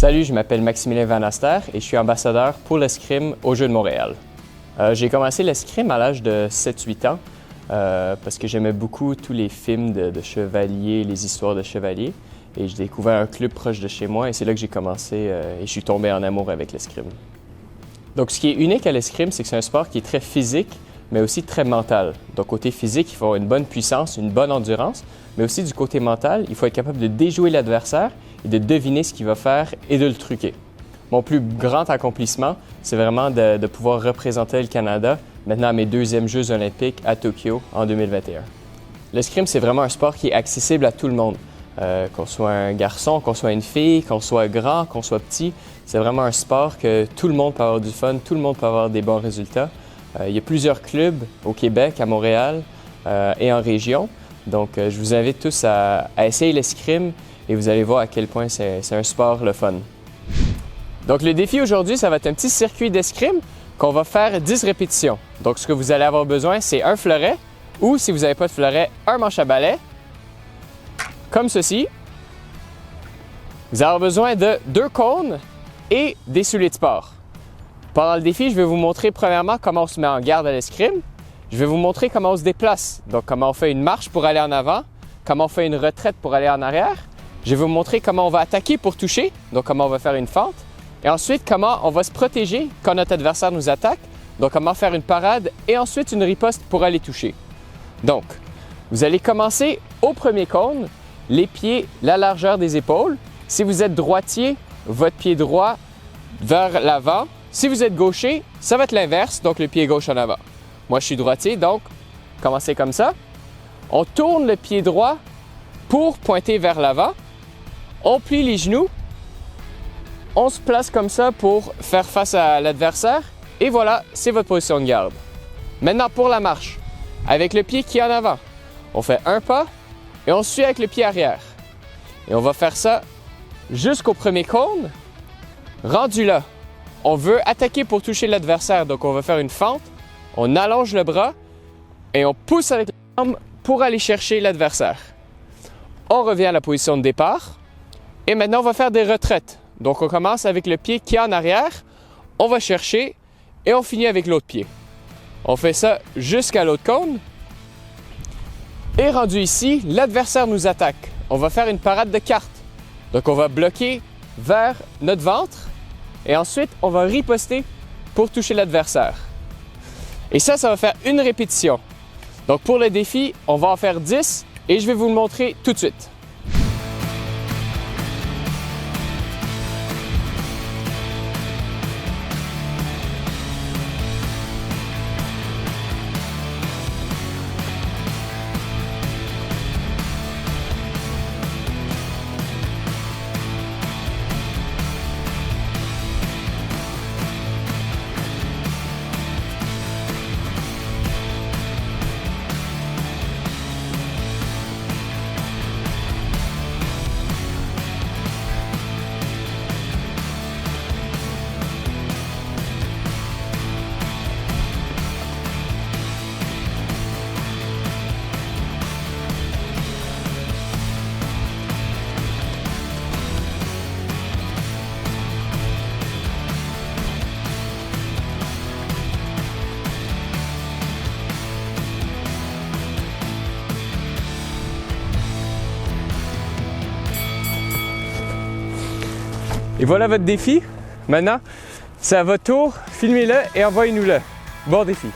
Salut, je m'appelle Maximilien Van Aster et je suis ambassadeur pour l'escrime aux Jeux de Montréal. J'ai commencé l'escrime à l'âge de 7-8 ans parce que j'aimais beaucoup tous les films de chevaliers, les histoires de chevaliers. Et j'ai découvert un club proche de chez moi et c'est là que j'ai commencé et je suis tombé en amour avec l'escrime. Donc ce qui est unique à l'escrime, c'est que c'est un sport qui est très physique, mais aussi très mental. Donc côté physique, il faut avoir une bonne puissance, une bonne endurance, mais aussi du côté mental, il faut être capable de déjouer l'adversaire et de deviner ce qu'il va faire et de le truquer. Mon plus grand accomplissement, c'est vraiment de pouvoir représenter le Canada maintenant à mes deuxièmes Jeux olympiques à Tokyo en 2021. L'escrime, c'est vraiment un sport qui est accessible à tout le monde. Qu'on soit un garçon, qu'on soit une fille, qu'on soit grand, qu'on soit petit, c'est vraiment un sport que tout le monde peut avoir du fun, tout le monde peut avoir des bons résultats. Il y a plusieurs clubs au Québec, à Montréal et en région. Donc, je vous invite tous à essayer l'escrime et vous allez voir à quel point c'est un sport le fun. Donc, le défi aujourd'hui, ça va être un petit circuit d'escrime qu'on va faire 10 répétitions. Donc, ce que vous allez avoir besoin, c'est un fleuret ou, si vous n'avez pas de fleuret, un manche à balai. Comme ceci. Vous allez avoir besoin de 2 cônes et des souliers de sport. Pendant le défi, je vais vous montrer premièrement comment on se met en garde à l'escrime. Je vais vous montrer comment on se déplace, donc comment on fait une marche pour aller en avant, comment on fait une retraite pour aller en arrière. Je vais vous montrer comment on va attaquer pour toucher, donc comment on va faire une fente. Et ensuite, comment on va se protéger quand notre adversaire nous attaque, donc comment faire une parade et ensuite une riposte pour aller toucher. Donc, vous allez commencer au premier cône. Les pieds, la largeur des épaules. Si vous êtes droitier, votre pied droit vers l'avant. Si vous êtes gaucher, ça va être l'inverse, donc le pied gauche en avant. Moi, je suis droitier, donc commencez comme ça. On tourne le pied droit pour pointer vers l'avant. On plie les genoux. On se place comme ça pour faire face à l'adversaire. Et voilà, c'est votre position de garde. Maintenant, pour la marche, avec le pied qui est en avant, on fait un pas. Et on suit avec le pied arrière. Et on va faire ça jusqu'au premier cône. Rendu là, on veut attaquer pour toucher l'adversaire. Donc, on va faire une fente. On allonge le bras et on pousse avec la jambe pour aller chercher l'adversaire. On revient à la position de départ. Et maintenant, on va faire des retraites. Donc, on commence avec le pied qui est en arrière. On va chercher et on finit avec l'autre pied. On fait ça jusqu'à l'autre cône. Et rendu ici, l'adversaire nous attaque. On va faire une parade de cartes. Donc, on va bloquer vers notre ventre et ensuite, on va riposter pour toucher l'adversaire. Et ça va faire une répétition. Donc, pour le défi, on va en faire 10 et je vais vous le montrer tout de suite. Et voilà votre défi. Maintenant, c'est à votre tour. Filmez-le et envoyez-nous-le. Bon défi!